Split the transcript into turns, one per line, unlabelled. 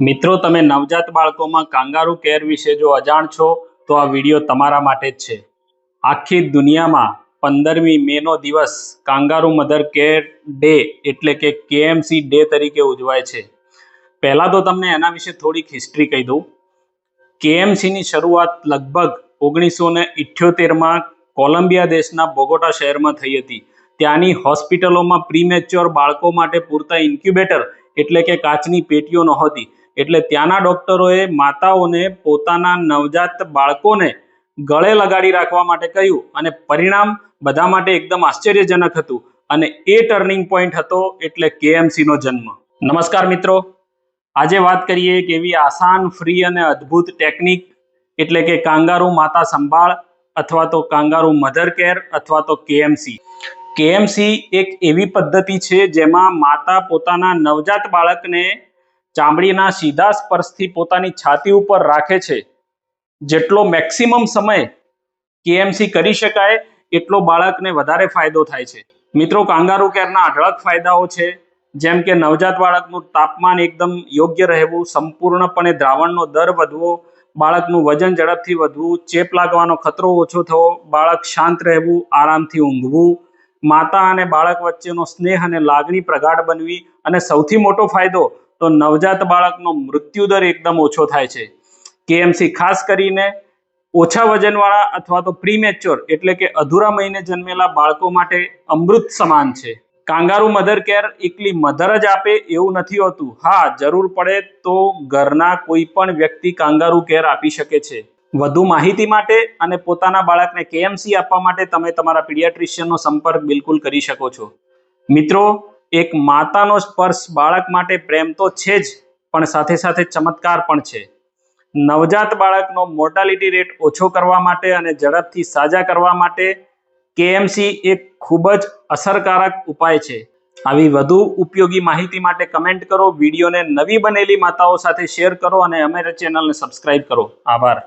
મિત્રો, તમે નવજાત બાળકોમાં કાંગારૂ કેર વિશે જો અજાણ છો તો આ વિડીયો તમારા માટે જ છે. આખી દુનિયામાં 15મી મેનો દિવસ કાંગારૂ મધર કેર ડે એટલે કે KMC ડે તરીકે ઉજવાય છે. પહેલાં તો તમને એના વિશે થોડીક હિસ્ટ્રી કહી દઉં. KMCની શરૂઆત લગભગ 1978માં કોલંબિયા દેશના બોગોટા શહેરમાં થઈ હતી. ત્યાંની હોસ્પિટલોમાં પ્રીમેચ્યોર બાળકો માટે પૂરતા ઇન્ક્યુબેટર એટલે કે કાચની પેટીઓ નહોતી. એટલે ત્યાંના ડોક્ટરોએ માતાઓને પોતાના નવજાત બાળકોને ગળે લગાડી રાખવા માટે કહ્યું અને પરિણામ બધા માટે એકદમ આશ્ચર્યજનક હતું અને એ ટર્નિંગ પોઈન્ટ હતો એટલે KMCનો જન્મ. નમસ્કાર મિત્રો, આજે વાત કરીએ એક એવી આસાન, ફ્રી અને અદ્ભુત ટેકનિક એટલે કે કાંગારૂ માતા સંભાળ અથવા તો કાંગારૂ મધર કેર અથવા તો KMC. KMC એક એવી પદ્ધતિ છે જેમાં માતા પોતાના નવજાત બાળકને ચામડીના સીધા સ્પર્શથી પોતાની છાતી ઉપર રાખે છે. જેટલો મેક્સિમમ સમય KMC કરી શકાય એટલો બાળકને વધારે ફાયદો થાય છે. મિત્રો, કાંગારૂ કેરના અઢળક ફાયદાઓ છે, જેમ કે નવજાત બાળકનું તાપમાન એકદમ યોગ્ય રહેવું, સંપૂર્ણપણે દ્રાવણનો દર વધવો, બાળકનું વજન ઝડપથી વધવું, ચેપ લાગવાનો ખતરો ઓછો થવો, બાળક શાંત રહેવું, આરામથી ઊંઘવું, માતા અને બાળક વચ્ચેનો સ્નેહ અને લાગણી પ્રગાઢ બનવી અને સૌથી મોટો ફાયદો તો નવજાત બાળકનો મૃત્યુદર એકદમ ઓછો થાય છે. KMC ખાસ કરીને ઓછા વજનવાળા અથવા તો પ્રીમેચ્યોર એટલે કે અધૂરા મહિને જન્મેલા બાળકો માટે અમૃત સમાન છે. કાંગારૂ મધર કેર એકલી મધર જ આપે એવું નથી હોતું. હા, જરૂર પડે તો ઘરના કોઈ પણ વ્યક્તિ કાંગારૂ કેર આપી શકે છે. વધુ માહિતી માટે અને પોતાના બાળકને KMC આપવા માટે તમે તમારા પીડિયાટ્રિશિયનનો સંપર્ક બિલકુલ કરી શકો છો. મિત્રો, એક માતાનો સ્પર્શ બાળક માટે પ્રેમ તો છે જ, પણ સાથે સાથે ચમત્કાર પણ છે. નવજાત બાળકનો મોર્ટાલિટી રેટ ઓછો કરવા માટે અને ઝડપથી સાજા કરવા માટે KMC એક ખૂબ જ અસરકારક ઉપાય છે. આવી વધુ ઉપયોગી માહિતી માટે કમેન્ટ કરો, વિડીયોને નવી બનેલી માતાઓ સાથે શેર કરો અને અમારી ચેનલને સબસ્ક્રાઇબ કરો. આભાર.